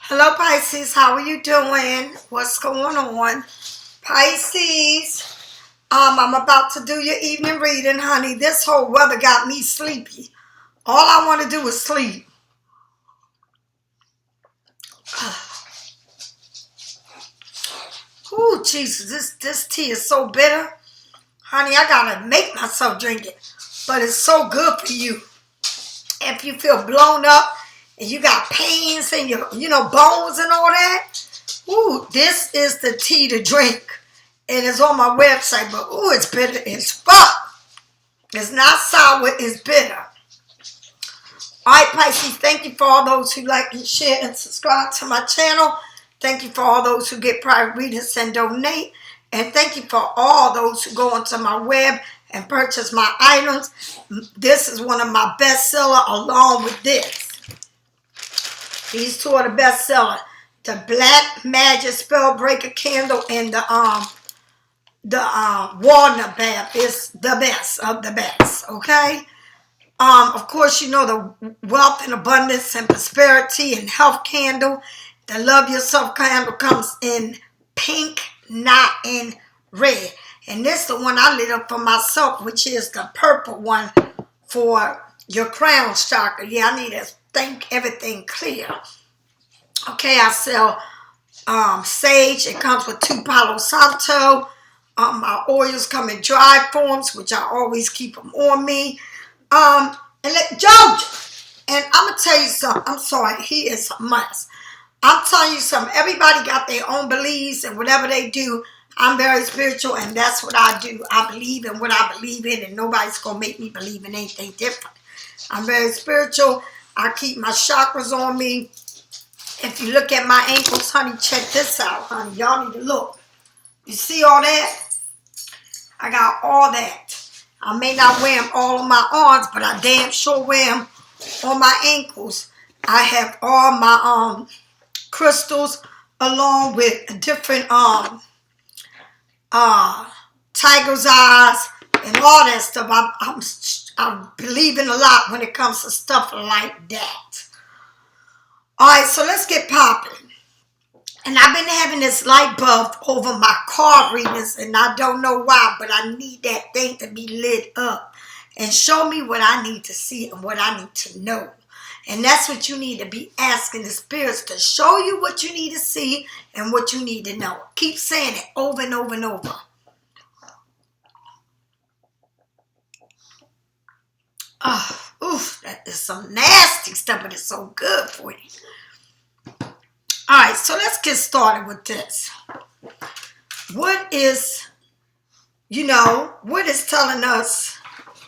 Hello Pisces, how are you doing? What's going on? Pisces, I'm about to do your evening reading, honey. This whole weather got me sleepy. All I want to do is sleep. Ooh, Jesus, this tea is so bitter. Honey, I gotta make myself drink it. But it's so good for you. If you feel blown up and you got pains in your, bones and all that, ooh, this is the tea to drink. It is on my website, but ooh, it's bitter as fuck. It's not sour, it's bitter. Alright, Pisces, thank you for all those who like and share and subscribe to my channel. Thank you for all those who get private readings and donate. And thank you for all those who go onto my web and purchase my items. This is one of my bestsellers along with this. These two are the bestsellers. The Black Magic Spellbreaker Candle and the Walnut Bath is the best of the best, okay? Of course, you know the Wealth and Abundance and Prosperity and Health Candle. The Love Yourself Candle comes in pink, not in red. And this is the one I lit up for myself, which is the purple one for your crown chakra. Yeah, I need to think everything clear. Okay, I sell sage. It comes with 2 Palo Santo. My oils come in dry forms, which I always keep them on me. And Jojo, and I'm gonna tell you something. I'm sorry, he is a mess. I'm telling you something. Everybody got their own beliefs, and whatever they do, I'm very spiritual, and that's what I do. I believe in what I believe in, and nobody's gonna make me believe in anything different. I'm very spiritual. I keep my chakras on me. If you look at my ankles, honey, check this out, honey. Y'all need to look. You see all that? I got all that. I may not wear them all on my arms, but I damn sure wear them on my ankles. I have all my crystals along with different tiger's eyes and all that stuff. I believe in a lot when it comes to stuff like that. Alright, so let's get popping. And I've been having this light bulb over my card readings, and I don't know why, but I need that thing to be lit up and show me what I need to see and what I need to know. And that's what you need to be asking the spirits to show you what you need to see and what you need to know. Keep saying it over and over and over. Oh, oof, that is some nasty stuff, but it's so good for you. Alright, so let's get started with this. What is telling us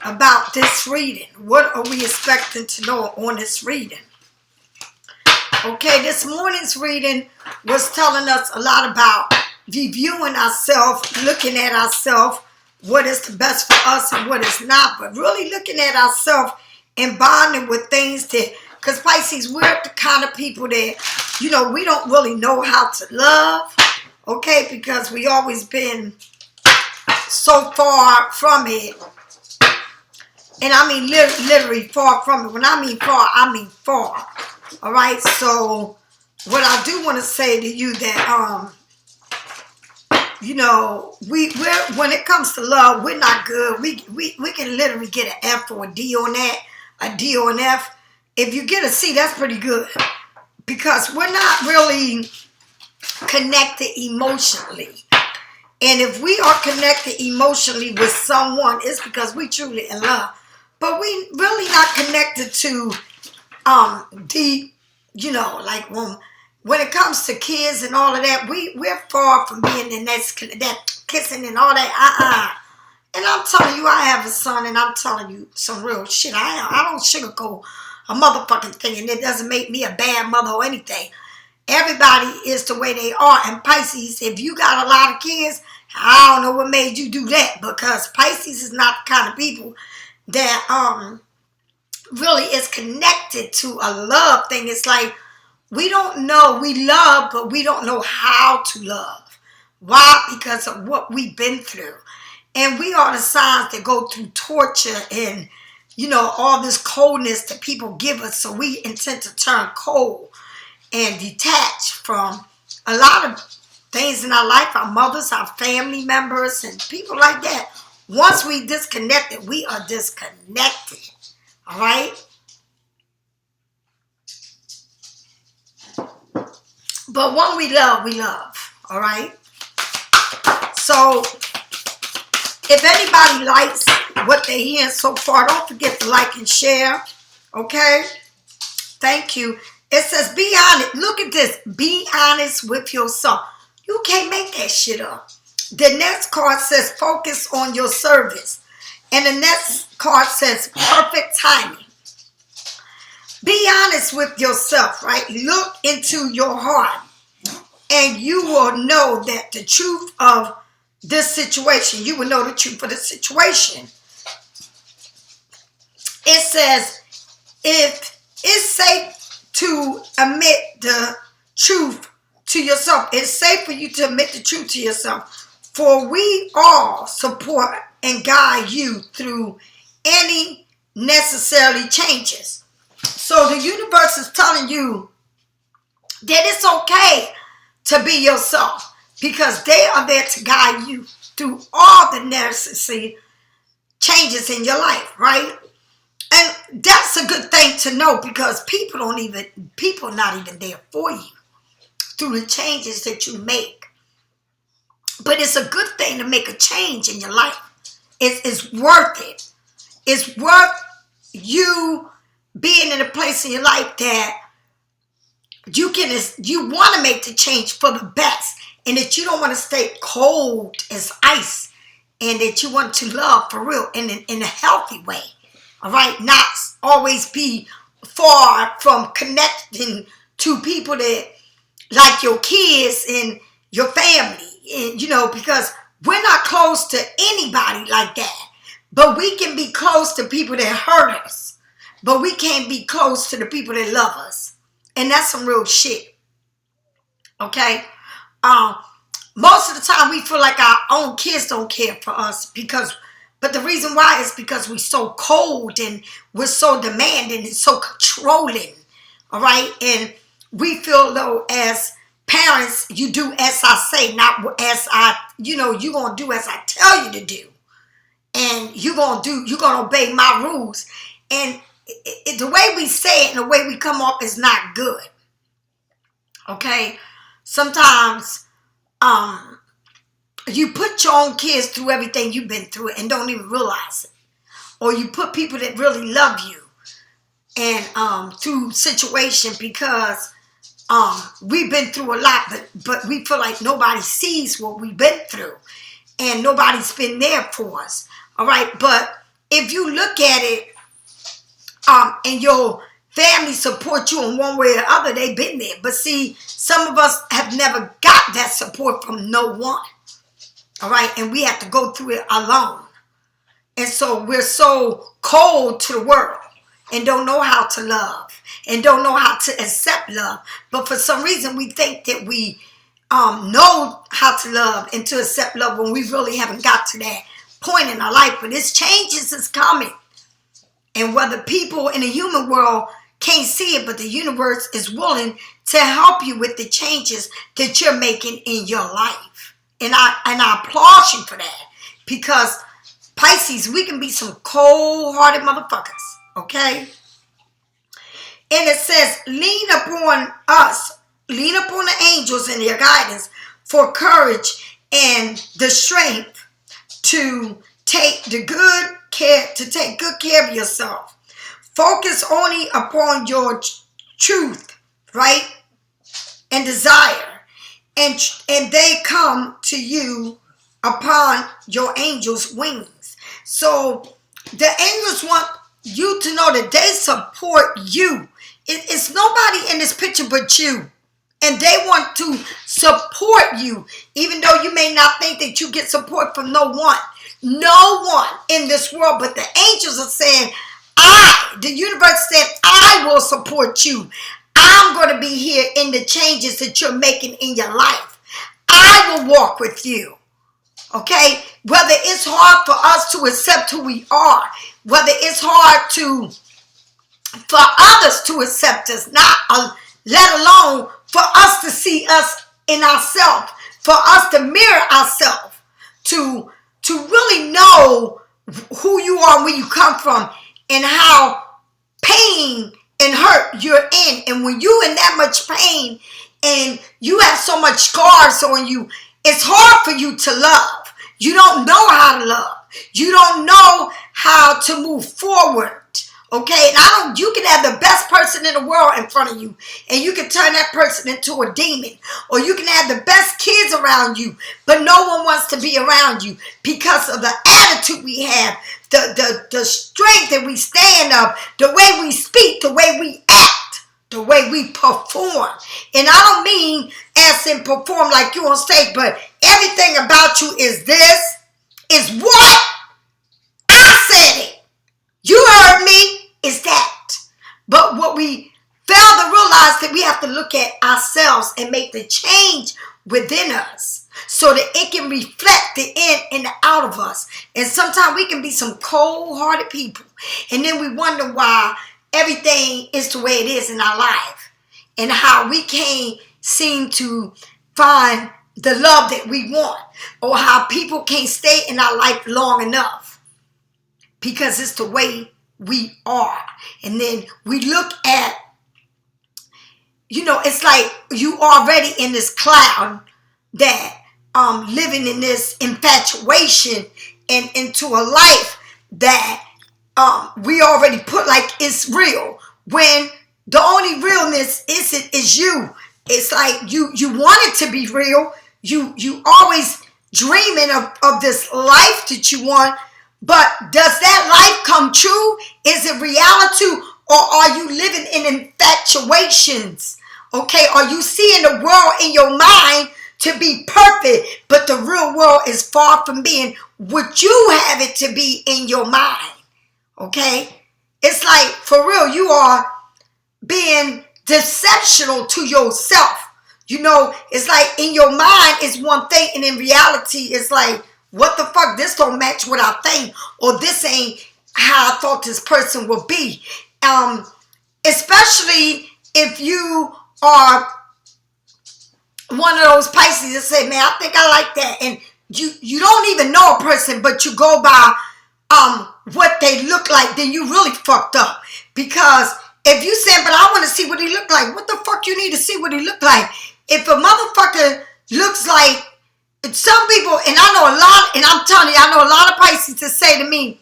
about this reading? What are we expecting to know on this reading? Okay, this morning's reading was telling us a lot about reviewing ourselves, looking at ourselves, what is the best for us and what is not, but really looking at ourselves and bonding with things that, because Pisces, we're the kind of people that, we don't really know how to love, okay, because we always been so far from it. And I mean literally far from it. When I mean far, I mean far. All right, so what I do want to say to you that, we're when it comes to love, we're not good. We can literally get an F or a D on that, a D or an F. If you get a C, that's pretty good. Because we're not really connected emotionally. And if we are connected emotionally with someone, it's because we truly in love. But we really not connected to deep, like when it comes to kids and all of that, we're far from being in that kissing and all that. And I'm telling you, I have a son, and I'm telling you some real shit. I don't sugarcoat a motherfucking thing, and it doesn't make me a bad mother or anything. Everybody is the way they are. And Pisces, if you got a lot of kids, I don't know what made you do that, because Pisces is not the kind of people that really is connected to a love thing. It's like we don't know, we love, but we don't know how to love. Why? Because of what we've been through. And we are the signs that go through torture and all this coldness that people give us, so we intend to turn cold. and detach from a lot of things in our life, our mothers, our family members, and people like that. Once we disconnected, we are disconnected. All right? But when we love, we love. All right? So, if anybody likes what they're hearing so far, don't forget to like and share. Okay? Thank you. It says, be honest. Look at this. Be honest with yourself. You can't make that shit up. The next card says, focus on your service. And the next card says, perfect timing. Be honest with yourself, right? Look into your heart. And you will know that the truth of this situation, you will know the truth of the situation. It says, if it's safe to admit the truth to yourself, it's safe for you to admit the truth to yourself, for we all support and guide you through any necessary changes. So the universe is telling you that it's okay to be yourself, because they are there to guide you through all the necessary changes in your life, right? And that's a good thing to know, because people not even there for you through the changes that you make. But it's a good thing to make a change in your life. It's worth it. It's worth you being in a place in your life that you want to make the change for the best, and that you don't want to stay cold as ice, and that you want to love for real in a healthy way. All right, not always be far from connecting to people that like your kids and your family, and because we're not close to anybody like that. But we can be close to people that hurt us, but we can't be close to the people that love us. And that's some real shit. Okay? Most of the time we feel like our own kids don't care for us, but the reason why is because we're so cold and we're so demanding and so controlling. All right? And we feel though as parents, you do as I say, not as you're going to do as I tell you to do. And you're going to obey my rules. And the way we say it and the way we come off is not good. Okay? Sometimes you put your own kids through everything you've been through and don't even realize it. Or you put people that really love you and through situation, because we've been through a lot, but we feel like nobody sees what we've been through and nobody's been there for us. All right? But if you look at it, and your family support you in one way or the other, they've been there. But see, some of us have never got that support from no one. All right? And we have to go through it alone. And so we're so cold to the world and don't know how to love and don't know how to accept love. But for some reason, we think that we know how to love and to accept love when we really haven't got to that point in our life. But this changes is coming. And whether people in the human world can't see it, but the universe is willing to help you with the changes that you're making in your life. And I applaud you for that. Because Pisces, we can be some cold-hearted motherfuckers. Okay? And it says, lean upon the angels and their guidance for courage and the strength to take good care of yourself. Focus only upon your truth, right? And desire. And they come to you upon your angels' wings. So the angels want you to know that they support you. It's nobody in this picture but you. And they want to support you, even though you may not think that you get support from no one. No one in this world, but the angels are saying, the universe said, I will support you. I'm going to be here in the changes that you're making in your life. I will walk with you. Okay? Whether it's hard for us to accept who we are, whether it's hard for others to accept us, not let alone for us to see us in ourselves, for us to mirror ourselves, to really know who you are, where you come from, and how pain and hurt you're in. And when you in that much pain and you have so much scars on you, it's hard for you to love. You don't know how to love. You don't know how to move forward. Okay, and you can have the best person in the world in front of you, and you can turn that person into a demon. Or you can have the best kids around you, but no one wants to be around you because of the attitude we have, the strength that we stand up, the way we speak, the way we act, the way we perform. And I don't mean as in perform like you on stage, but everything about you is this, is what? I said it. You heard me. Is that. But what we fail to realize that we have to look at ourselves and make the change within us so that it can reflect the in and the out of us. And sometimes we can be some cold-hearted people. And then we wonder why everything is the way it is in our life. And how we can't seem to find the love that we want. Or how people can't stay in our life long enough. Because it's the way we are. And then we look at, it's like you already in this cloud that living in this infatuation and into a life that we already put like it's real, when the only realness is you. It's like you want it to be real. You always dreaming of this life that you want. But does that life come true? Is it reality, or are you living in infatuations? Okay, are you seeing the world in your mind to be perfect, but the real world is far from being what you have it to be in your mind? Okay, it's like for real, you are being deceptional to yourself. It's like in your mind is one thing, and in reality, it's like, what the fuck? This don't match what I think, or this ain't how I thought this person would be. Especially if you are one of those Pisces that say, man, I think I like that. And you don't even know a person, but you go by what they look like, then you really fucked up. Because if you say, but I want to see what he look like, what the fuck you need to see what he look like? If a motherfucker looks like some people, and I know a lot, and I'm telling you, I know a lot of Pisces that say to me,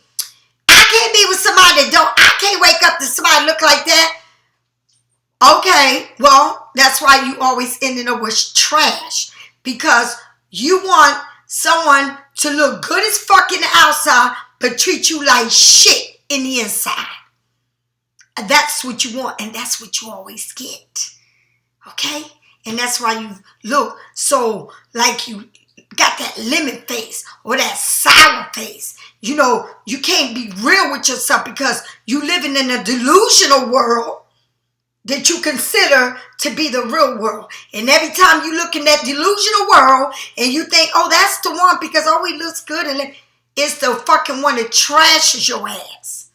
I can't be with somebody I can't wake up to somebody look like that. Okay, well, that's why you always ending up with trash. Because you want someone to look good as fuck in the outside, but treat you like shit in the inside. And that's what you want, and that's what you always get. Okay? And that's why you look so like you got that lemon face or that sour face. You can't be real with yourself because you living in a delusional world that you consider to be the real world. And every time you look in that delusional world and you think, oh, that's the one because he looks good, and it's the fucking one that trashes your ass.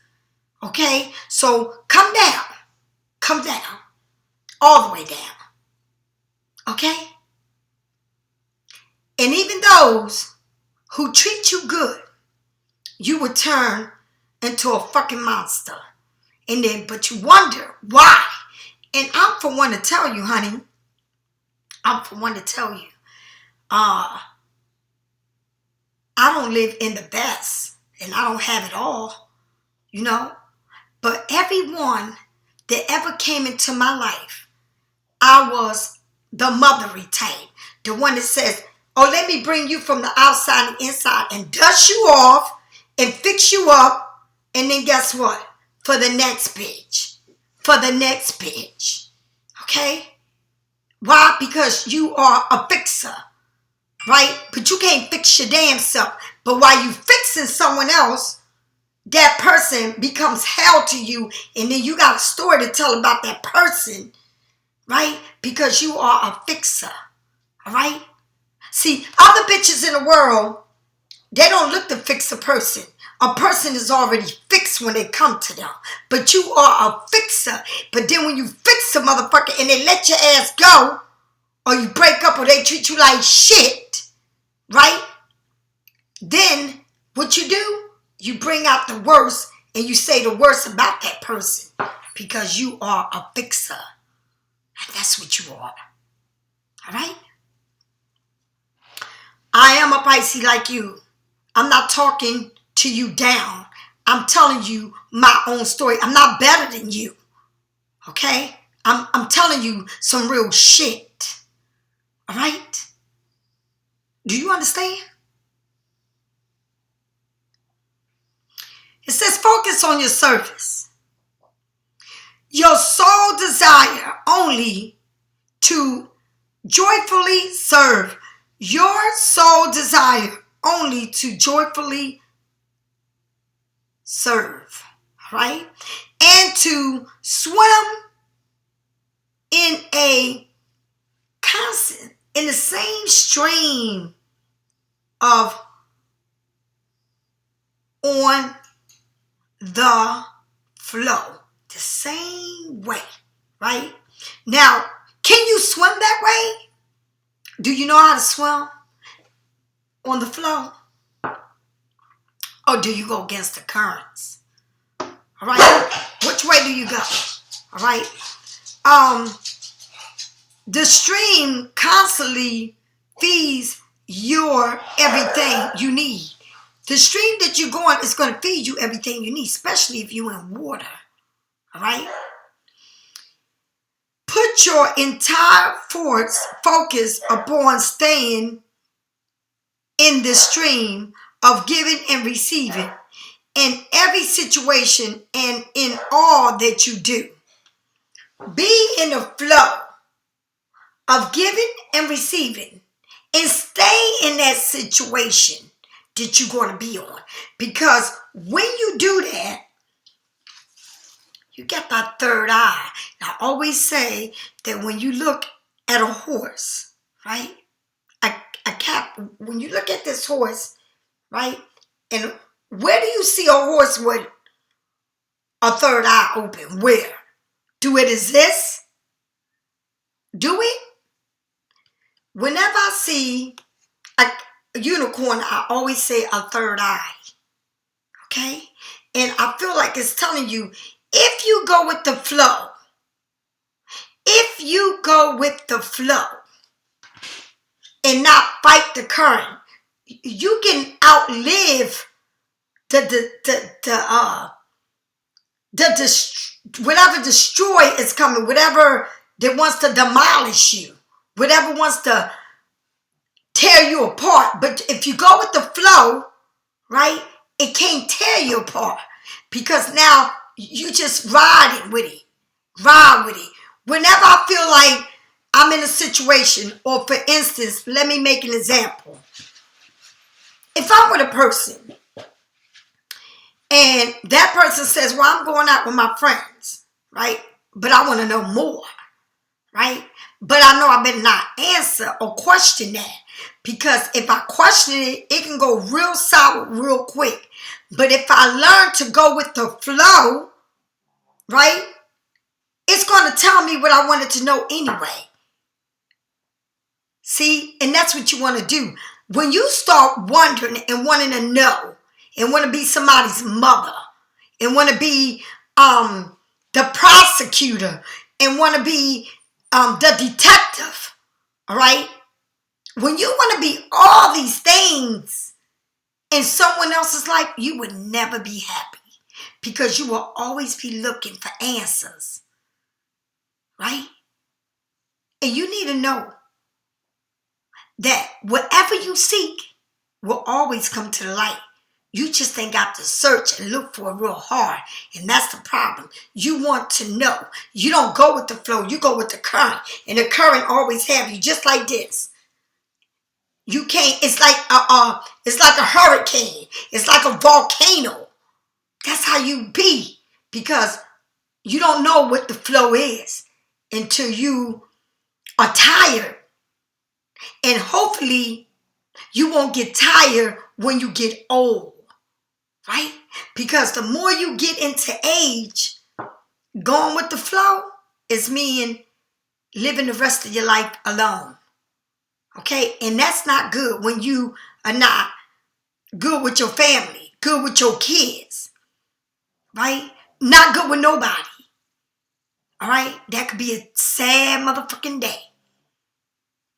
Okay? So come down. Come down. All the way down. Okay? And even those who treat you good, you would turn into a fucking monster. But you wonder why. And I'm for one to tell you, honey. I'm for one to tell you. I don't live in the best. And I don't have it all. But everyone that ever came into my life, I was the mothery type. The one that says, oh, let me bring you from the outside and inside and dust you off and fix you up. And then guess what? For the next bitch. For the next bitch. Okay? Why? Because you are a fixer. Right? But you can't fix your damn self. But while you fixing someone else, that person becomes hell to you. And then you got a story to tell about that person. Right? Because you are a fixer. All right? See, other bitches in the world, they don't look to fix a person. a person is already fixed when they come to them. But you are a fixer. But then when you fix a motherfucker and they let your ass go, or you break up or they treat you like shit, right? Then what you do, you bring out the worst and you say the worst about that person because you are a fixer. And that's what you are. All right? I am a Pisces like you. I'm not talking to you down. I'm telling you my own story. I'm not better than you. Okay? I'm telling you some real shit. All right? Do you understand? It says focus on your surface. Your soul desire only to joyfully serve. Your soul desire only to joyfully serve. Right? And to swim in the same stream of on the flow. The same way, right? Now, can you swim that way? Do you know how to swim on the flow? Or do you go against the currents? All right? Which way do you go? All right? The stream constantly feeds your everything you need. The stream that you're going is going to feed you everything you need, especially if you're in water. All right? Put your entire focus upon staying in the stream of giving and receiving in every situation and in all that you do. Be in the flow of giving and receiving and stay in that situation that you're going to be on. Because when you do that, you get that third eye. And I always say that when you look at a horse, right? When you look at this horse, right? And where do you see a horse with a third eye open? Where? Do it exist? Do it? Whenever I see a unicorn, I always say a third eye. Okay? And I feel like it's telling you, if you go with the flow, and not fight the current, you can outlive whatever destroy is coming, whatever that wants to demolish you, whatever wants to tear you apart. But if you go with the flow, right, it can't tear you apart because now you just riding with it. Ride with it. Whenever I feel like I'm in a situation, or for instance, let me make an example. If I'm with a person and that person says, well, I'm going out with my friends, right? But I want to know more, right? But I know I better not answer or question that. Because if I question it, it can go real sour real quick. But if I learn to go with the flow, right? It's going to tell me what I wanted to know anyway. See? And that's what you want to do. When you start wondering and wanting to know and want to be somebody's mother and want to be the prosecutor and want to be the detective, all right? When you want to be all these things in someone else's life, you would never be happy because you will always be looking for answers, right? And you need to know that whatever you seek will always come to the light. You just ain't got to search and look for it real hard. And that's the problem. You want to know. You don't go with the flow. You go with the current. And the current always have you just like this. You can't, it's like a hurricane. It's like a volcano. That's how you be. Because you don't know what the flow is until you are tired. And hopefully you won't get tired when you get old. right? Because the more you get into age, going with the flow is meaning living the rest of your life alone. Okay? And that's not good when you are not good with your family, good with your kids, right? Not good with nobody. All right? That could be a sad motherfucking day.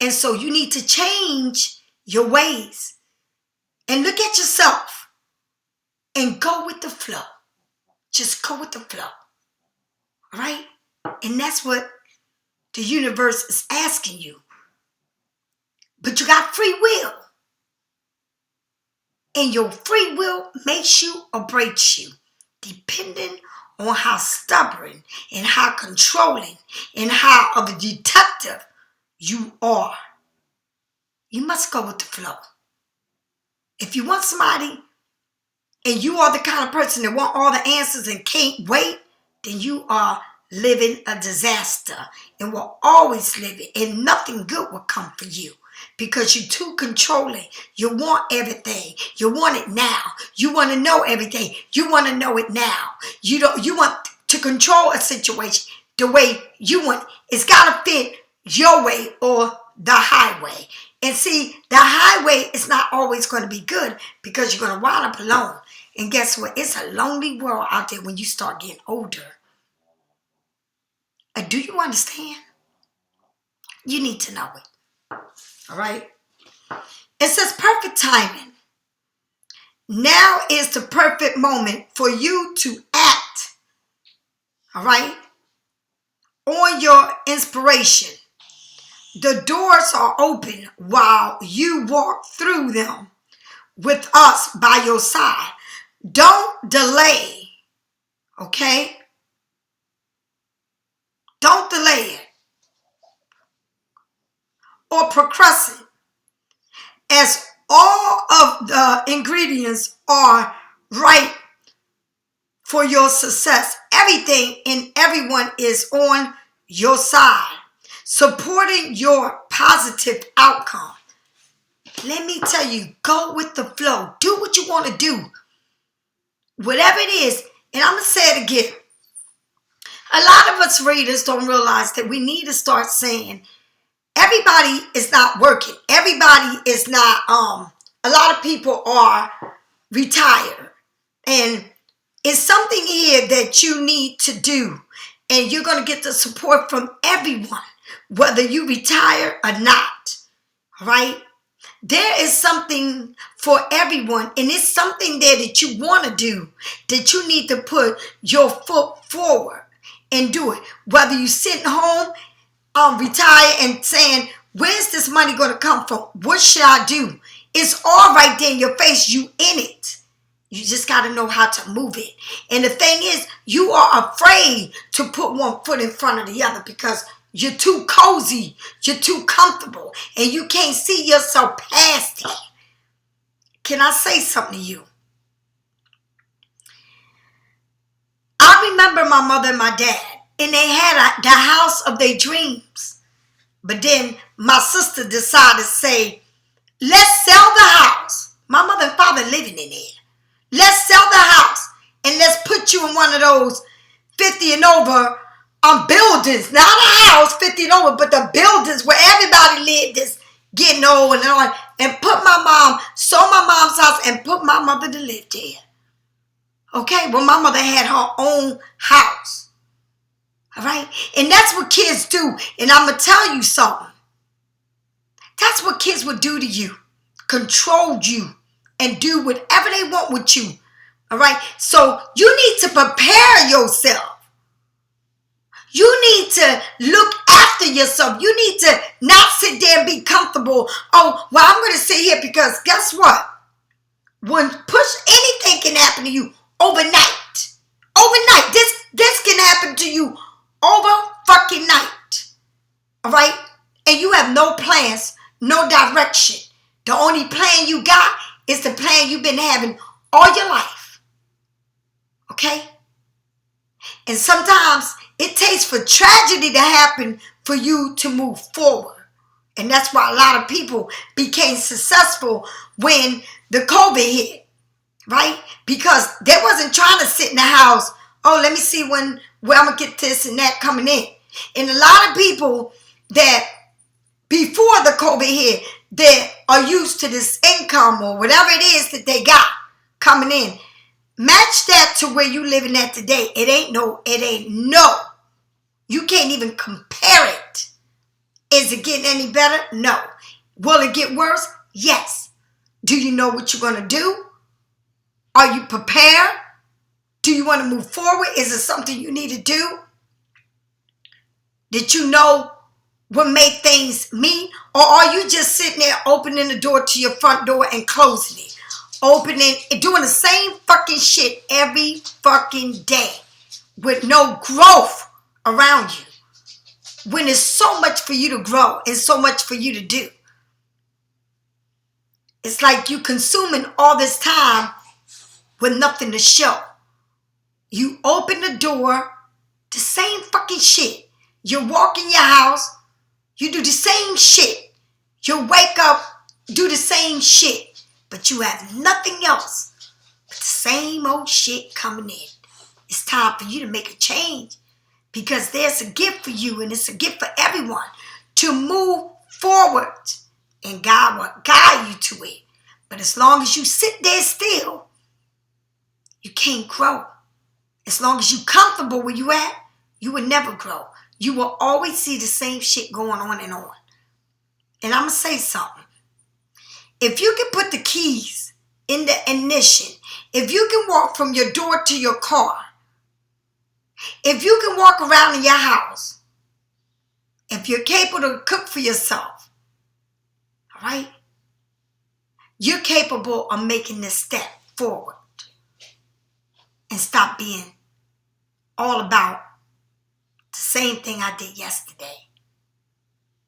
And so you need to change your ways and look at yourself and go with the flow. Just go with the flow. All right? And that's what the universe is asking you. But you got free will. And your free will makes you or breaks you, depending on how stubborn and how controlling and how of a detective you are. You must go with the flow. If you want somebody and you are the kind of person that want all the answers and can't wait, then you are living a disaster and will always live it, and nothing good will come for you because you're too controlling. You want everything. You want it now. You want to know everything. You want to know it now. You want to control a situation the way you want. It's got to fit your way or the highway. And see, the highway is not always going to be good because you're going to wind up alone. And guess what? It's a lonely world out there when you start getting older. Do you understand? You need to know it. All right? It says perfect timing. Now is the perfect moment for you to act. All right? On your inspiration. The doors are open while you walk through them with us by your side. Don't delay. Okay? Don't delay it. Or procrastinate. As all of the ingredients are right for your success. Everything and everyone is on your side, supporting your positive outcome. Let me tell you, go with the flow. Do what you want to do. Whatever it is, and I'm going to say it again. A lot of us readers don't realize that we need to start saying, everybody is not working. Everybody is not, a lot of people are retired. And it's something here that you need to do. And you're going to get the support from everyone, whether you retire or not. All right? There is something for everyone. And it's something there that you want to do, that you need to put your foot forward and do it. Whether you're sitting home, retire and saying, where's this money going to come from? What should I do? It's all right there in your face. You in it. You just got to know how to move it. And the thing is, you are afraid to put one foot in front of the other because you're too cozy. You're too comfortable. And you can't see yourself past it. Can I say something to you? I remember my mother and my dad. And they had the house of their dreams. But then my sister decided to say, let's sell the house. My mother and father living in there. Let's sell the house. And let's put you in one of those 50 and over buildings. Not a house 50 and over, but the buildings where everybody lived is getting old and on. And put my mom, sold my mom's house and put my mother to live there. Okay? Well, my mother had her own house. All right? And that's what kids do. And I'm going to tell you something. That's what kids would do to you. Control you. And do whatever they want with you. All right? So you need to prepare yourself. You need to look after yourself. You need to not sit there and be comfortable. Oh, well, I'm going to sit here because guess what? When anything can happen to you overnight. Overnight. This can happen to you over fucking night. All right? And you have no plans, no direction. The only plan you got is the plan you've been having all your life. Okay? And sometimes it takes for tragedy to happen for you to move forward. And that's why a lot of people became successful when the COVID hit. right? Because they wasn't trying to sit in the house, oh, let me see where I'm going to get this and that coming in. And a lot of people that before the COVID hit, that are used to this income or whatever it is that they got coming in. Match that to where you living at today. It ain't no. You can't even compare it. Is it getting any better? No. Will it get worse? Yes. Do you know what you're going to do? Are you prepared? Do you want to move forward? Is it something you need to do? Did you know what make things meet? Or are you just sitting there opening the door to your front door and closing it? Opening and doing the same fucking shit every fucking day with no growth around you. When there's so much for you to grow and so much for you to do. It's like you consuming all this time with nothing to show. You open the door, the same fucking shit. You walk in your house, you do the same shit. You wake up, do the same shit. But you have nothing else but the same old shit coming in. It's time for you to make a change. Because there's a gift for you and it's a gift for everyone to move forward. And God will guide you to it. But as long as you sit there still, you can't grow. As long as you're comfortable where you at, you will never grow. You will always see the same shit going on and on. And I'm going to say something. If you can put the keys in the ignition, if you can walk from your door to your car, if you can walk around in your house, if you're capable to cook for yourself, all right, you're capable of making this step forward and stop being all about the same thing I did yesterday.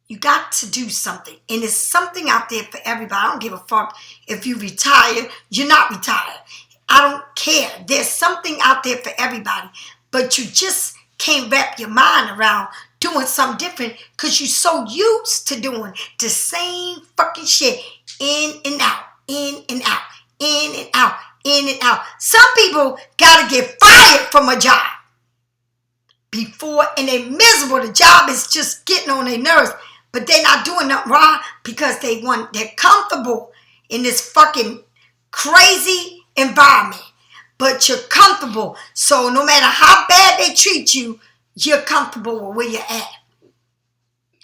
You got to do something. And there's something out there for everybody. I don't give a fuck if you retire. You're not retired. I don't care. There's something out there for everybody. But you just can't wrap your mind around doing something different because you're so used to doing the same fucking shit in and out, in and out, in and out, in and out. Some people got to get fired from a job before, and they're miserable. The job is just getting on their nerves, but they're not doing nothing wrong because they're comfortable in this fucking crazy environment. But you're comfortable. So no matter how bad they treat you, you're comfortable with where you're at.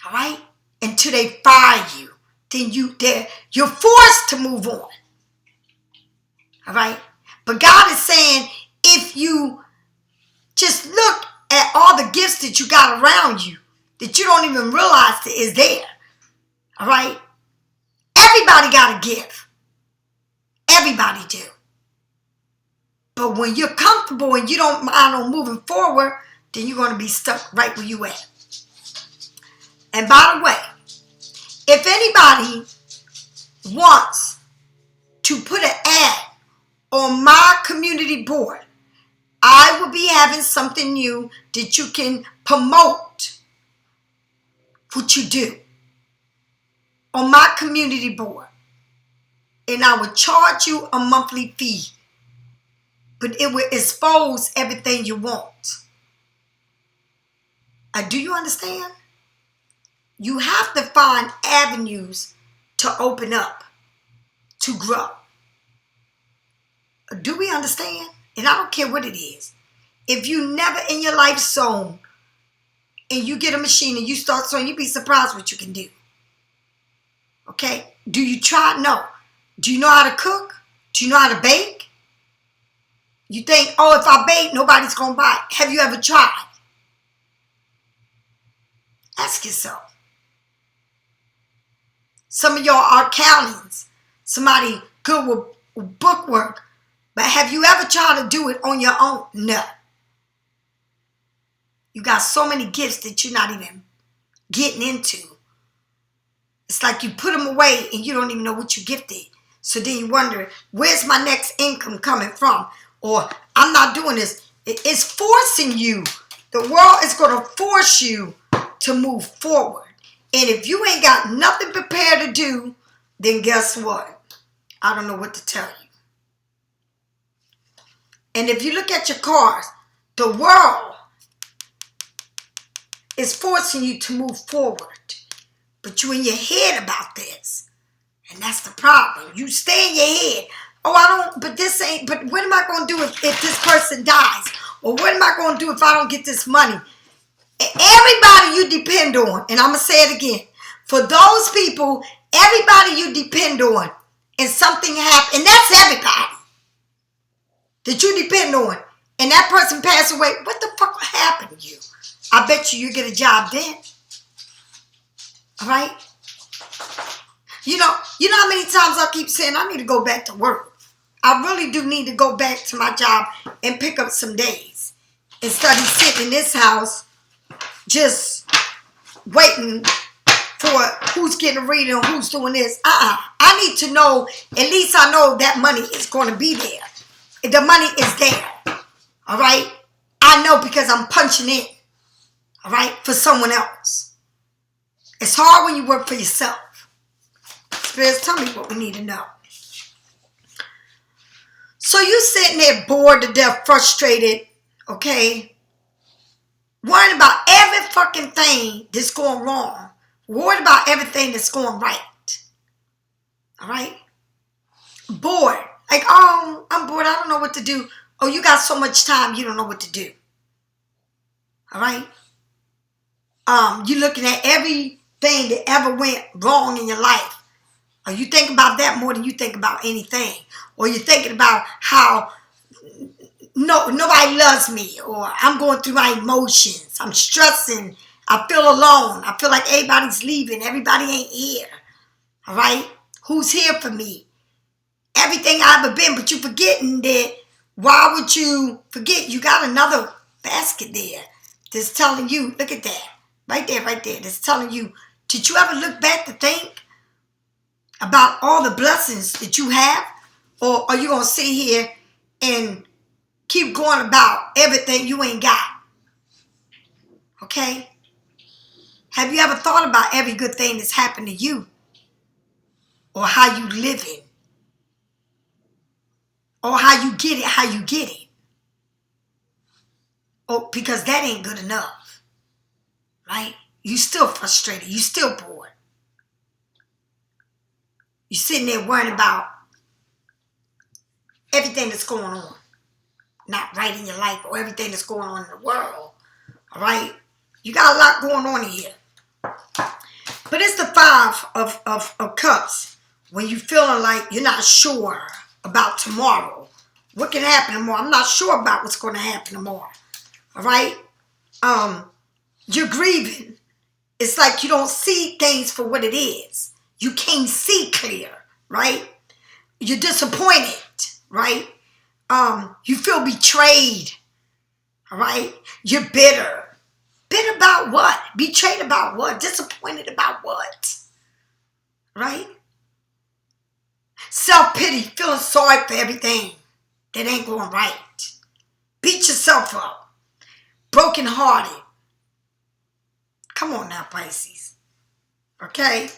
All right? Until they fire you. Then you're forced to move on. All right? But God is saying, if you just look at all the gifts that you got around you, that you don't even realize that is there. All right? Everybody got a gift. Everybody do. But when you're comfortable and you don't mind on moving forward, then you're going to be stuck right where you at. And by the way, if anybody wants to put an ad on my community board, I will be having something new that you can promote what you do on my community board. And I will charge you a monthly fee. But it will expose everything you want. Do you understand? You have to find avenues to open up, to grow. Do we understand? And I don't care what it is. If you never in your life sewn and you get a machine and you start sewing, you'd be surprised what you can do. Okay? Do you try? No. Do you know how to cook? Do you know how to bake? You think, oh, if I bake, nobody's going to buy it. Have you ever tried? Ask yourself. Some of y'all are accountants. Somebody good with bookwork. But have you ever tried to do it on your own? No. You got so many gifts that you're not even getting into. It's like you put them away and you don't even know what you gifted. So then you wonder, where's my next income coming from? Or I'm not doing this. It's forcing you. The world is going to force you to move forward. And if you ain't got nothing prepared to do, then guess what? I don't know what to tell you. And if you look at your cards, the world is forcing you to move forward. But you in your head about this. And that's the problem. You stay in your head. Oh, but what am I going to do if this person dies? Or what am I going to do if I don't get this money? Everybody you depend on, and I'm going to say it again. For those people, everybody you depend on, and something happens, and that's everybody that you depend on, and that person passed away, what the fuck happened to you? I bet you get a job then. All right? You know how many times I keep saying I need to go back to work. I really do need to go back to my job and pick up some days instead of sitting in this house just waiting for who's getting a reading or who's doing this. I need to know, at least I know that money is going to be there. The money is there. All right? I know because I'm punching in. All right? For someone else. It's hard when you work for yourself. Spirits, tell me what we need to know. So you sitting there bored to death, frustrated, okay? Worried about every fucking thing that's going wrong. Worried about everything that's going right. All right? Bored. Like, oh, I'm bored. I don't know what to do. Oh, you got so much time, you don't know what to do. All right? You looking at everything that ever went wrong in your life. Or you think about that more than you think about anything. Or you're thinking about how nobody loves me. Or I'm going through my emotions. I'm stressing. I feel alone. I feel like everybody's leaving. Everybody ain't here. All right? Who's here for me? Everything I've ever been. But you're forgetting that. Why would you forget? You got another basket there that's telling you. Look at that. Right there, right there. That's telling you. Did you ever look back to think about all the blessings that you have? Or are you going to sit here and keep going about everything you ain't got? Okay? Have you ever thought about every good thing that's happened to you? Or how you living? Or how you get it? Oh, because that ain't good enough. Right? You still frustrated. You still bored. You're sitting there worrying about everything that's going on. Not right in your life or everything that's going on in the world. All right? You got a lot going on here. But it's the Five of Cups. When you're feeling like you're not sure about tomorrow. What can happen tomorrow? I'm not sure about what's going to happen tomorrow. All right? You're grieving. It's like you don't see things for what it is. You can't see clear, right? You're disappointed, right? You feel betrayed, all right? You're bitter. Bitter about what? Betrayed about what? Disappointed about what? Right? Self-pity, feeling sorry for everything that ain't going right. Beat yourself up. Broken-hearted. Come on now, Pisces. Okay?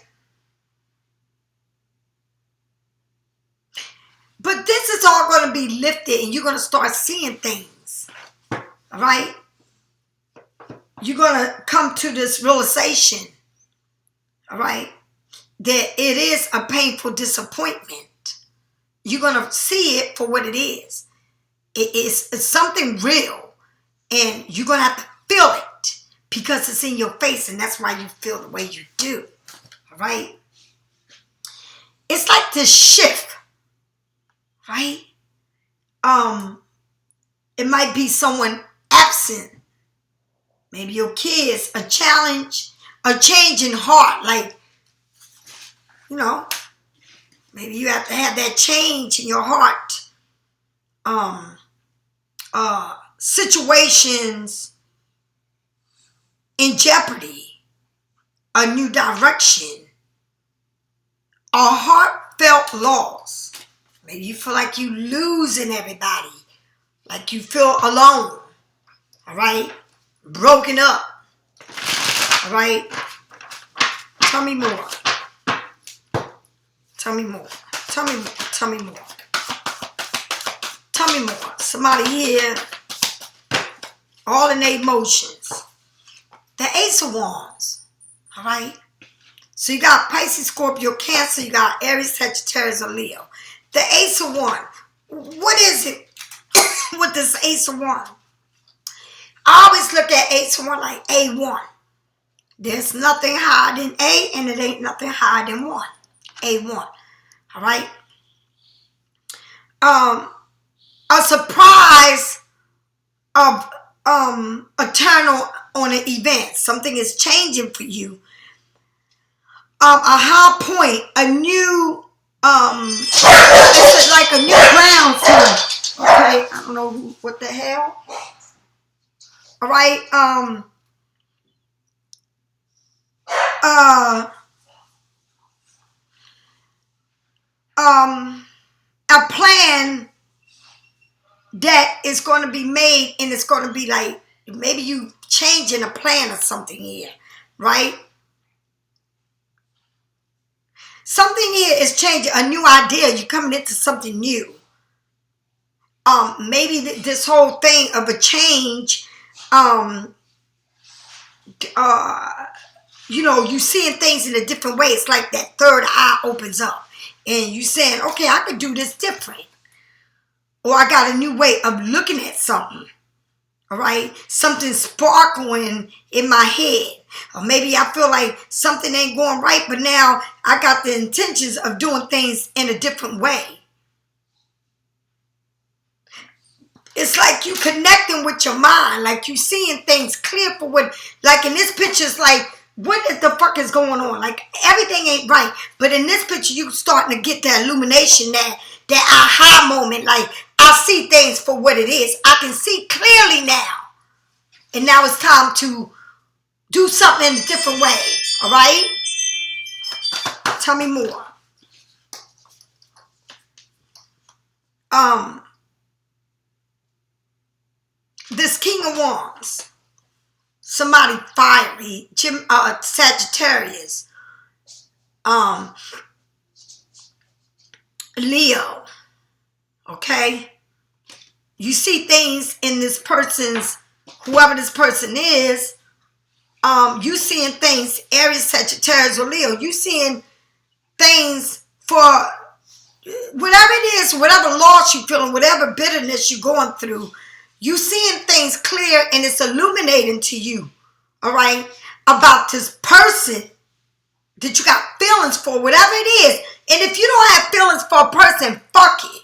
But this is all going to be lifted and you're going to start seeing things. All right? You're going to come to this realization. All right? That it is a painful disappointment. You're going to see it for what it is. It's something real. And you're going to have to feel it. Because it's in your face and that's why you feel the way you do. All right? It's like this shift. Right? It might be someone absent. Maybe your kids, a challenge, a change in heart. Like, you know, maybe you have to have that change in your heart. Situations in jeopardy. A new direction. A heartfelt loss. Maybe you feel like you losing everybody. Like you feel alone. All right? Broken up. All right? Tell me more. Tell me more. Tell me more. Tell me more. Tell Tell me more. Somebody here, all in their emotions. The Ace of Wands. All right? So you got Pisces, Scorpio, Cancer. You got Aries, Sagittarius, or Leo. The Ace of Wands. What is it with this Ace of Wands? I always look at Ace of Wands like A1. There's nothing higher than A, and it ain't nothing higher than 1. A1. All right? A surprise of a turn on an event. Something is changing for you. A high point, a new, it's like a new ground for, okay, I don't know what the hell. All right, a plan that is going to be made, and it's going to be like, maybe you changing a plan or something here, right? Something here is changing, a new idea. You're coming into something new. Maybe this whole thing of a change, you know, you seeing things in a different way. It's like that third eye opens up, and you saying, okay, I could do this different. Or I got a new way of looking at something. All right? Something sparkling in my head. Or maybe I feel like something ain't going right, but now I got the intentions of doing things in a different way. It's like you connecting with your mind. Like you seeing things clear for what, like in this picture, it's like, what the fuck is going on? Like everything ain't right. But in this picture, you starting to get that illumination, that aha moment. Like I see things for what it is. I can see clearly now. And now it's time to do something in a different way. All right? Tell me more. This King of Wands. Somebody fiery. Sagittarius. Leo. Okay? You see things in this person's, whoever this person is, you seeing things, Aries, Sagittarius, or Leo. You seeing things for whatever it is, whatever loss you're feeling, whatever bitterness you're going through. You seeing things clear, and it's illuminating to you, all right, about this person that you got feelings for, whatever it is. And if you don't have feelings for a person, fuck it.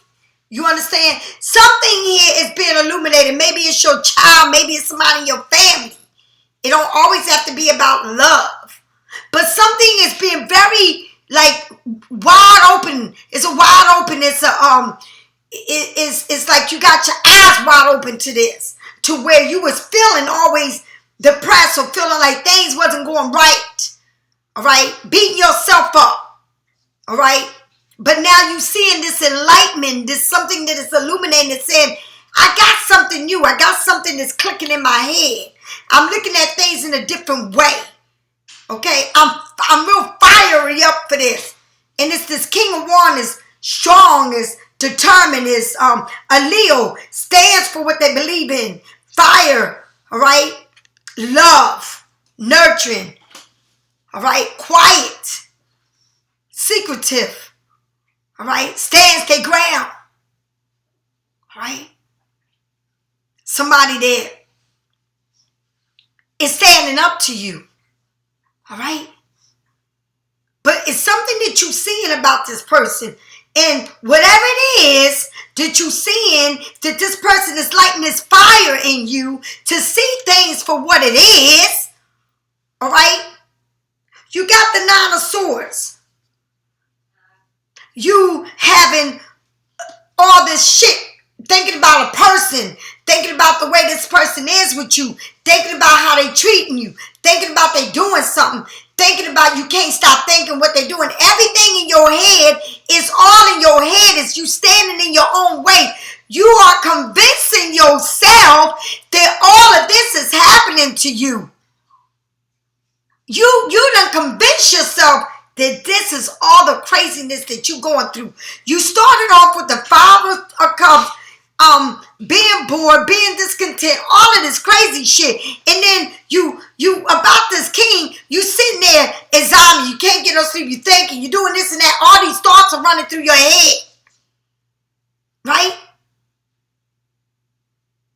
You understand? Something here is being illuminated. Maybe it's your child. Maybe it's somebody in your family. It don't always have to be about love. But something is being very, like, wide open. It's a wide open. It's a, it's like you got your eyes wide open to this. To where you was feeling always depressed or feeling like things wasn't going right. All right? Beating yourself up. All right? But now you seeing this enlightenment, this something that is illuminating and saying, I got something new. I got something that's clicking in my head. I'm looking at things in a different way. Okay? I'm real fiery up for this. And it's this King of Wands is strong, is determined, is a Leo, stands for what they believe in. Fire, all right? Love, nurturing, all right? Quiet, secretive. All right? Stands their ground. All right? Somebody there is standing up to you. All right? But it's something that you're seeing about this person. And whatever it is that you're seeing, that this person is lighting this fire in you to see things for what it is. All right? You got the 9 of Swords. You having all this shit, thinking about a person, thinking about the way this person is with you, thinking about how they treating you, thinking about they doing something, thinking about you can't stop thinking what they doing. Everything in your head is all in your head. It's you standing in your own way. You are convincing yourself that all of this is happening to you. You done convince yourself that this is all the craziness that you're going through. You started off with the 5 of Cups, being bored, being discontent, all of this crazy shit. And then you about this king, you sitting there as zombie, you can't get no sleep, you thinking, you doing this and that, all these thoughts are running through your head. Right?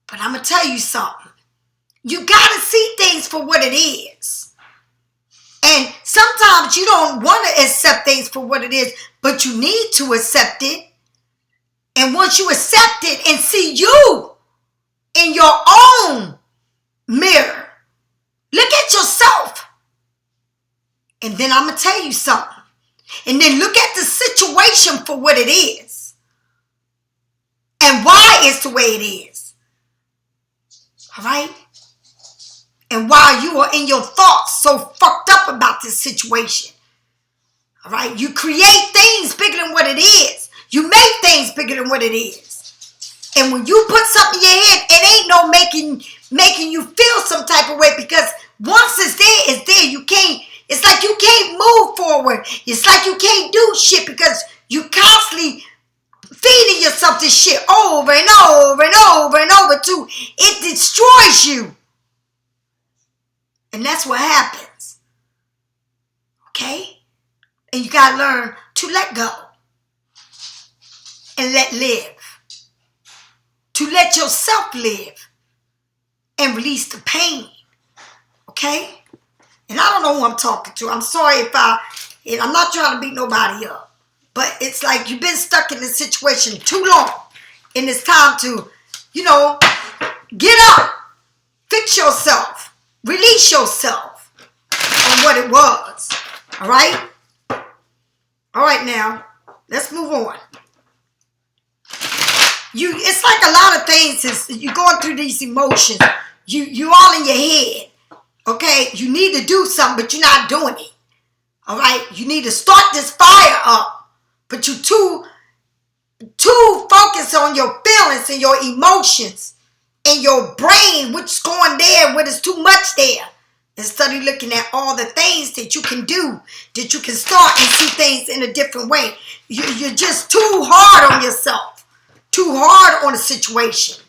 But I'm going to tell you something. You got to see things for what it is. And sometimes you don't want to accept things for what it is, but you need to accept it. And once you accept it and see you in your own mirror, look at yourself. And then I'm going to tell you something. And then look at the situation for what it is. And why it's the way it is. All right? And why you are in your thoughts so fucked up about this situation. All right? You create things bigger than what it is. You make things bigger than what it is. And when you put something in your head, it ain't no making you feel some type of way, because once it's there, it's there. You can't, it's like you can't move forward. It's like you can't do shit because you constantly feeding yourself this shit over and over and over and over too. It destroys you. And that's what happens. Okay? And you gotta learn to let go. And let live. To let yourself live. And release the pain. Okay? And I don't know who I'm talking to. I'm sorry if I'm not trying to beat nobody up. But it's like you've been stuck in this situation too long. And it's time to, get up. Fix yourself. Release yourself on what it was. All right? All right, now. Let's move on. It's like a lot of things. You're going through these emotions. You all in your head. Okay? You need to do something, but you're not doing it. All right? You need to start this fire up. But you're too focused on your feelings and your emotions and your brain, which is going there when it's too much there. Instead of looking at all the things that you can do, that you can start and see things in a different way. You're just too hard on yourself. Too hard on a situation.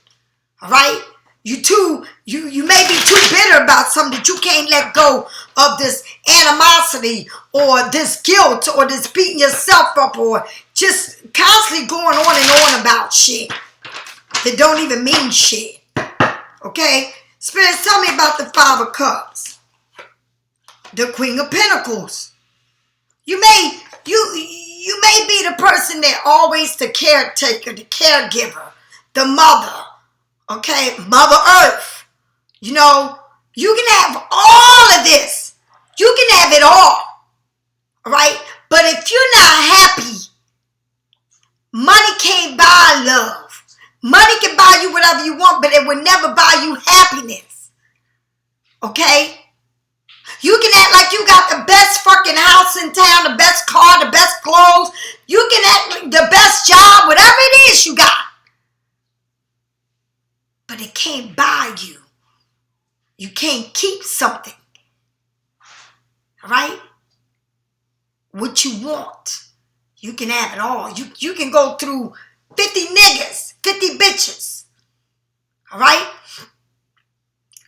All right? You may be too bitter about something that you can't let go of this animosity or this guilt or this beating yourself up or just constantly going on and on about shit that don't even mean shit. Okay? Spirits, tell me about the Five of Cups. The Queen of Pentacles. You may be the person that always the caretaker, the caregiver, the mother, okay, Mother Earth. You can have all of this. You can have it all right? But if you're not happy, money can't buy love. Money can buy you whatever you want, but it will never buy you happiness. Okay? You can act like you got the best fucking house in town, the best car, the best clothes. You can act like the best job, whatever it is you got. But it can't buy you. You can't keep something. All right? What you want. You can have it all. You can go through 50 niggas, 50 bitches. All right?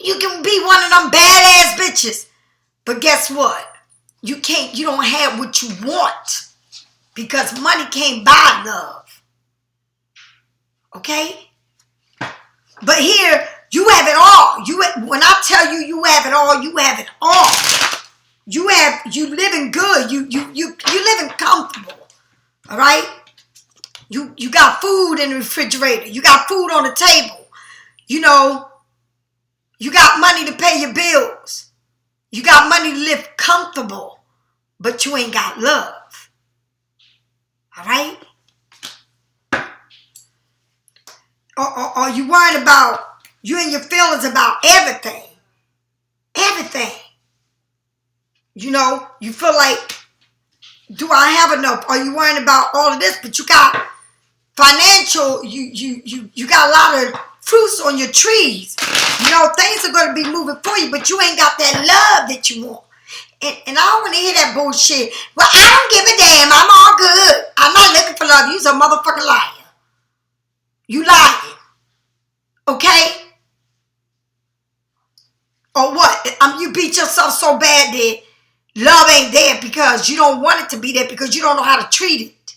You can be one of them badass bitches. But guess what? You don't have what you want. Because money can't buy love. Okay? But here, you have it all. When I tell you you have it all, you have it all. You living good. You living comfortable. All right? You got food in the refrigerator. You got food on the table. You got money to pay your bills. You got money to live comfortable. But you ain't got love. All right? Or you worried about you and your feelings about everything. Everything. You feel like, do I have enough? Are you worrying about all of this? But you got financial, you got a lot of fruits on your trees. Things are going to be moving for you, but you ain't got that love that you want. And I don't want to hear that bullshit. Well, I don't give a damn. I'm all good. I'm not looking for love. You's a motherfucking liar. You lying. Okay? Or what? You beat yourself so bad that love ain't there because you don't want it to be there because you don't know how to treat it.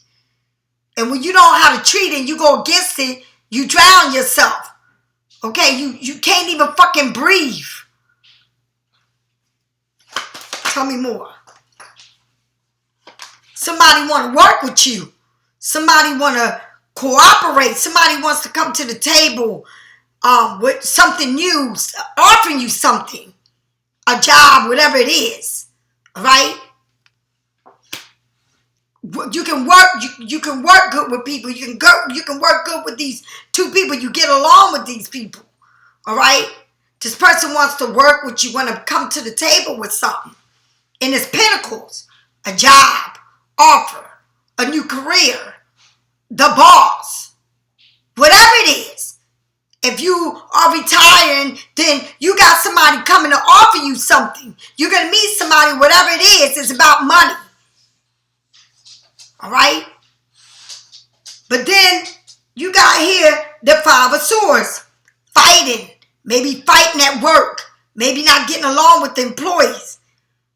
And when you don't know how to treat it and you go against it, you drown yourself. Okay? You can't even fucking breathe. Tell me more. Somebody want to work with you. Somebody want to cooperate. Somebody wants to come to the table with something new, offering you something, a job, whatever it is. All right? You can work. You can work good with people. You can work good with these two people. You get along with these people. All right? This person wants to work with you. Want to come to the table with something. And it's pentacles, a job, offer, a new career, the boss, whatever it is. If you are retiring, then you got somebody coming to offer you something. You're going to meet somebody, whatever it is, it's about money. All right? But then you got here the Five of Swords, fighting, maybe fighting at work, maybe not getting along with the employees.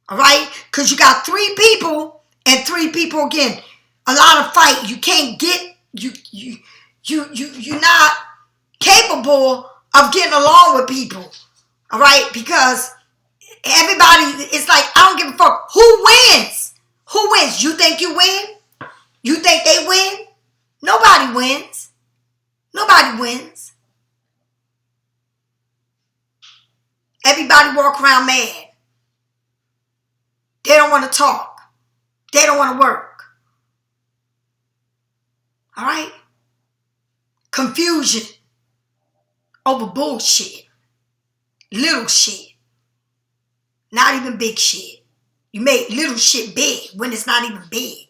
All right? Because you got three people and three people again. A lot of fight. You can't get, you're not capable of getting along with people. All right? Because everybody, it's like, I don't give a fuck. Who wins? Who wins? You think you win? You think they win? Nobody wins. Nobody wins. Everybody walk around mad. They don't want to talk. They don't want to work. All right? Confusion over bullshit. Little shit. Not even big shit. You make little shit big when it's not even big.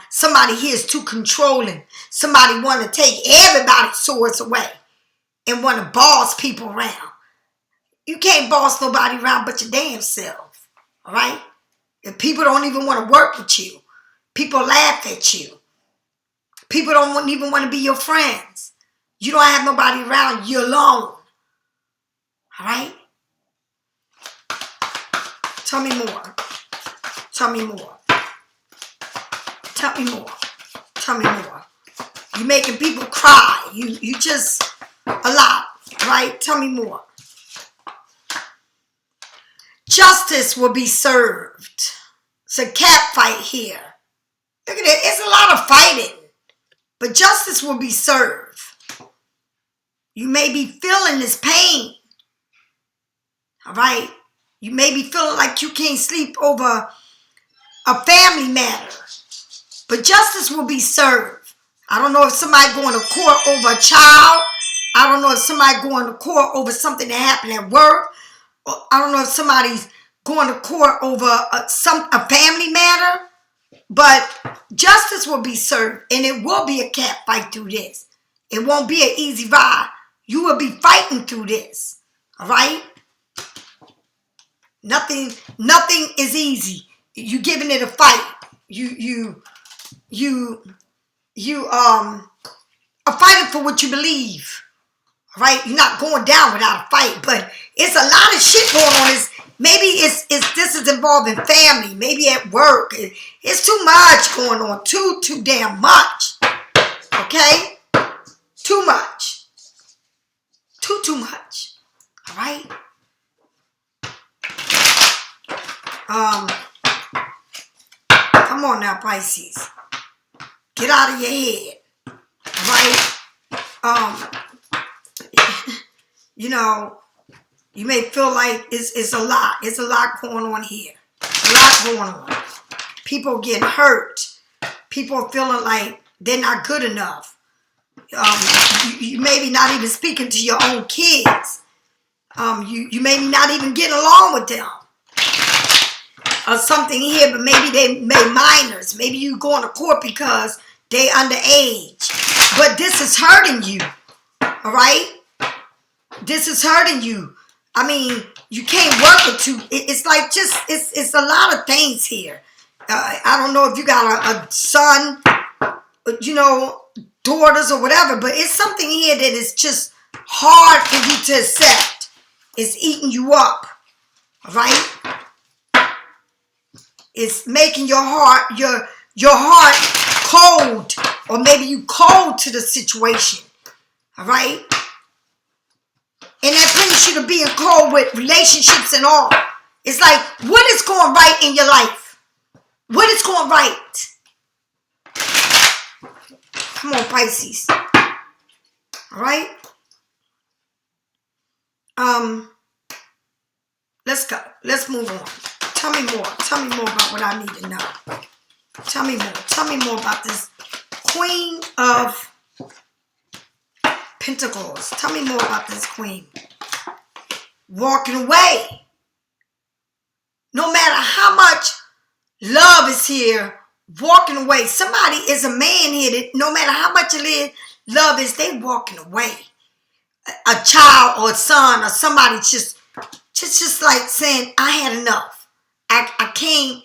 Somebody here is too controlling. Somebody want to take everybody's swords away and want to boss people around. You can't boss nobody around but your damn self. All right? If people don't even want to work with you. People laugh at you. People don't even want to be your friends. You don't have nobody around. You're alone. All right? Tell me more. Tell me more. Tell me more. Tell me more. You're making people cry. You just a lot. Right? Tell me more. Justice will be served. It's a cat fight here. Look at it. It's a lot of fighting. But justice will be served. You may be feeling this pain. All right? You may be feeling like you can't sleep over a family matter. But justice will be served. I don't know if somebody going to court over a child. I don't know if somebody going to court over something that happened at work. I don't know if somebody's going to court over a family matter, but justice will be served, and it will be a cat fight through this. It won't be an easy ride. You will be fighting through this, all right? Nothing is easy. You giving it a fight. You are fighting for what you believe. Right? You're not going down without a fight, but it's a lot of shit going on. Maybe this is involving family, maybe at work. It's too much going on. Too damn much. Okay? Too much. Too much. All right? Come on now, Pisces. Get out of your head. All right? You know, you may feel like it's a lot. It's a lot going on here. A lot going on. People getting hurt. People feeling like they're not good enough. You maybe not even speaking to your own kids. You maybe not even getting along with them. Or something here, but maybe they minors. Maybe you going to court because they underage. But this is hurting you. All right? This is hurting you. I mean, you can't work with two. It's like just, it's a lot of things here. I don't know if you got a son, you know, daughters or whatever, but it's something here that is just hard for you to accept. It's eating you up. All right? It's making your heart cold, or maybe you cold to the situation. All right? And that brings you to being cold with relationships and all. It's like, what is going right in your life? What is going right? Come on, Pisces. All right? Let's go. Let's move on. Tell me more. Tell me more about what I need to know. Tell me more. Tell me more about this Queen of Pentacles. Tell me more about this queen. Walking away. No matter how much love is here, walking away. Somebody is a man here that no matter how much love is, they walking away. A child or a son or somebody just like saying, I had enough. I can't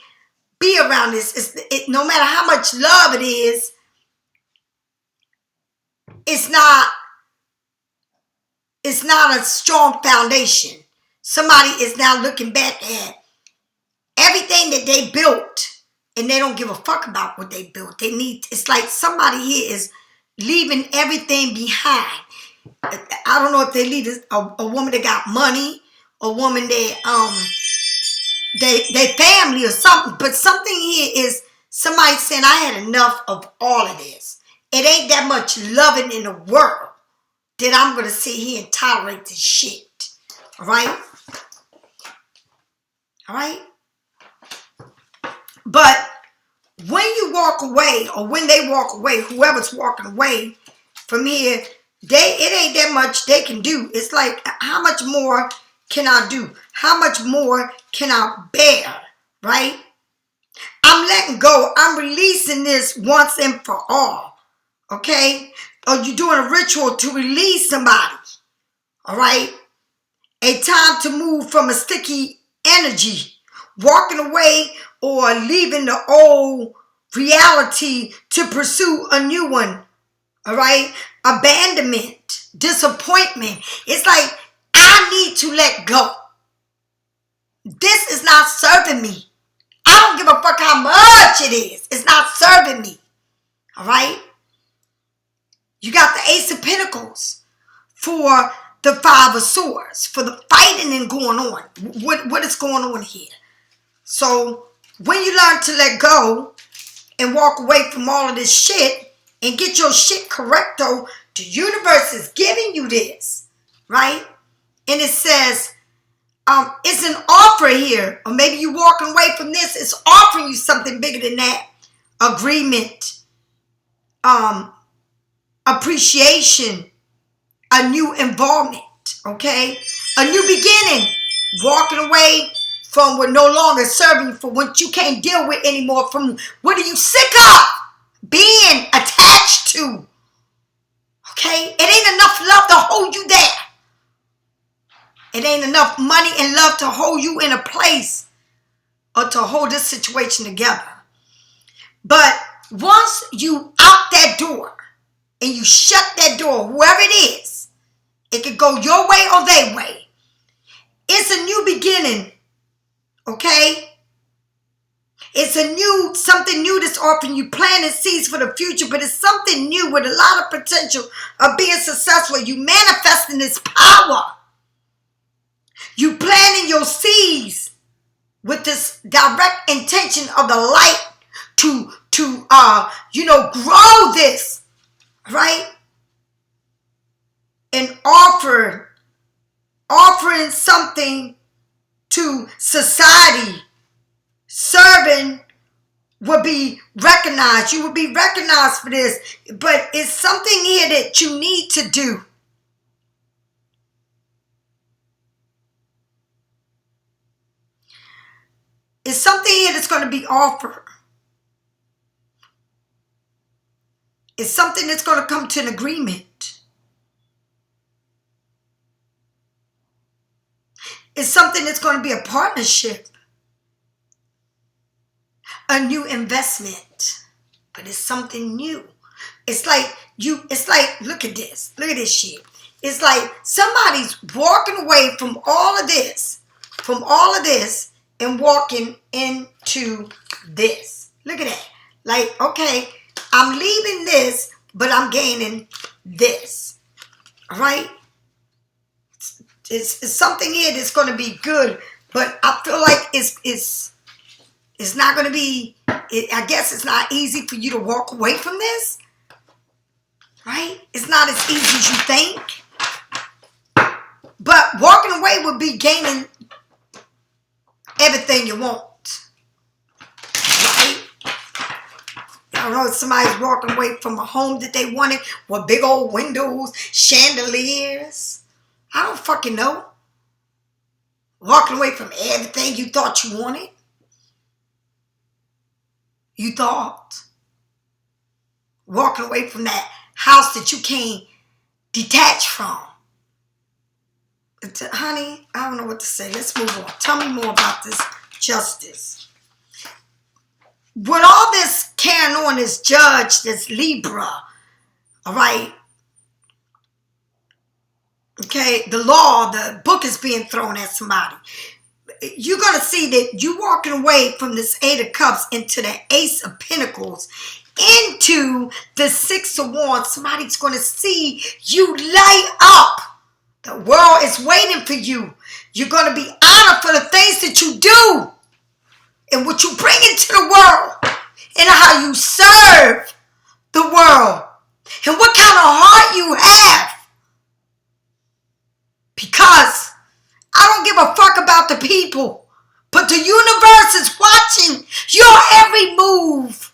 be around this. No matter how much love it is, it's not a strong foundation. Somebody is now looking back at everything that they built, and they don't give a fuck about what they built. It's like somebody here is leaving everything behind. I don't know if they leave a woman that got money, a woman that they family or something, but something here is somebody saying, I had enough of all of this. It ain't that much loving in the world that I'm gonna sit here and tolerate this shit. All right? All right? But when you walk away, or when they walk away, whoever's walking away from here, it ain't that much they can do. It's like, how much more can I do? How much more can I bear? Right? I'm letting go. I'm releasing this once and for all. Okay? Or you're doing a ritual to release somebody. All right? A time to move from a sticky energy. Walking away or leaving the old reality to pursue a new one. All right? Abandonment, disappointment. It's like, I need to let go. This is not serving me. I don't give a fuck how much it is. It's not serving me. All right? You got the Ace of Pentacles for the Five of Swords, for the fighting and going on. What is going on here? So when you learn to let go and walk away from all of this shit and get your shit correct, though, the universe is giving you this, right? And it says, it's an offer here, or maybe you walking away from this, it's offering you something bigger than that. Agreement, appreciation, a new involvement, okay? A new beginning, walking away from what no longer serving you, for what you can't deal with anymore, from what are you sick of being attached to, okay? It ain't enough love to hold you there. It ain't enough money and love to hold you in a place or to hold this situation together. But once you out that door and you shut that door, whoever it is, it could go your way or their way. It's a new beginning, okay? It's something new that's offering you planting seeds for the future, but it's something new with a lot of potential of being successful. You manifesting this power. You planting your seeds with this direct intention of the light to grow this, right? And offering something to society. Serving will be recognized. You will be recognized for this, but it's something here that you need to do. It's something here that's going to be offered. It's something that's going to come to an agreement. It's something that's going to be a partnership. A new investment. But it's something new. It's like, look at this. Look at this shit. It's like somebody's walking away from all of this, and walking into this. Look at that. Like, okay, I'm leaving this, but I'm gaining this. All right? It's something here that's going to be good, but I feel like it's not going to be, I guess it's not easy for you to walk away from this. Right? It's not as easy as you think. But walking away would be gaining everything you want. Right? I don't know if somebody's walking away from a home that they wanted with big old windows, chandeliers. I don't fucking know. Walking away from everything you thought you wanted. You thought. Walking away from that house that you can't detach from. Honey, I don't know what to say. Let's move on. Tell me more about this justice. With all this carrying on, this judge, this Libra, all right? Okay, the law, the book is being thrown at somebody. You're going to see that you walking away from this Eight of Cups into the Ace of Pentacles, into the Six of Wands. Somebody's going to see you light up. The world is waiting for you. You're going to be honored for the things that you do and what you bring into the world and how you serve the world and what kind of heart you have. Because I don't give a fuck about the people, but the universe is watching your every move.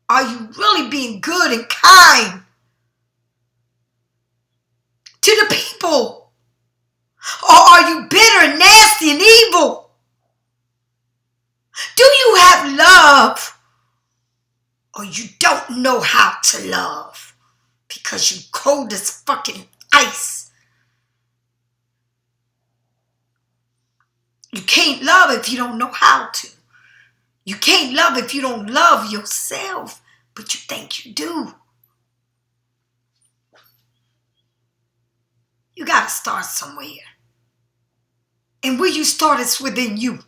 Are you really being good and kind to the people? Or are you bitter and nasty and evil? Do you have love? Or you don't know how to love because you cold as fucking ice. You can't love if you don't know how to. You can't love if you don't love yourself, but you think you do. You got to start somewhere. And where you start is within you.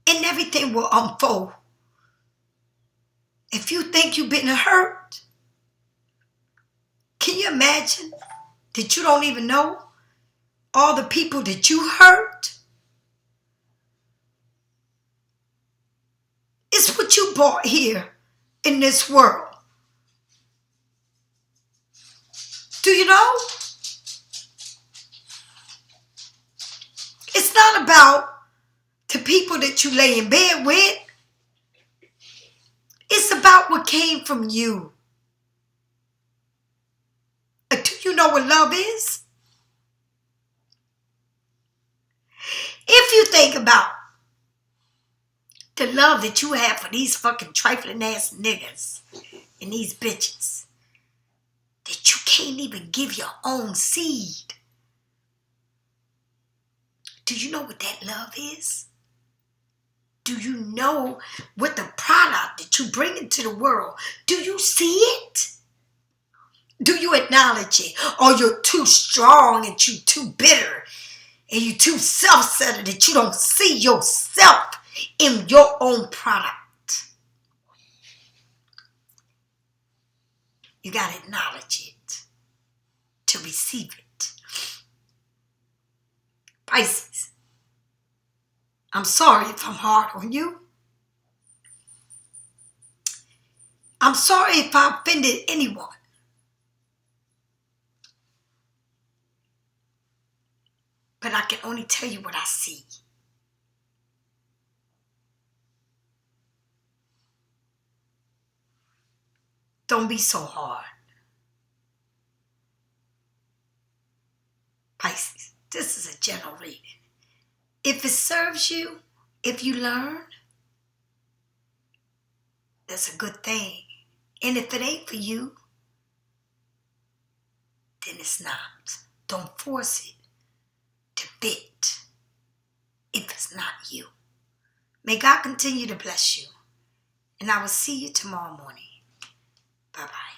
And everything will unfold. If you think you've been hurt, can you imagine that you don't even know all the people that you hurt? It's what you bought here in this world. Do you know? It's not about the people that you lay in bed with. It's about what came from you. Do you know what love is? If you think about the love that you have for these fucking trifling ass niggas and these bitches, that you can't even give your own seed. Do you know what that love is? Do you know what the product that you bring into the world? Do you see it? Do you acknowledge it? Or you're too strong and you're too bitter and you're too self-centered that you don't see yourself in your own product? You got to acknowledge it to receive it. Pisces, I'm sorry if I'm hard on you. I'm sorry if I offended anyone. But I can only tell you what I see. Don't be so hard. Pisces, this is a general reading. If it serves you, if you learn, that's a good thing. And if it ain't for you, then it's not. Don't force it to fit if it's not you. May God continue to bless you. And I will see you tomorrow morning. Bye-bye.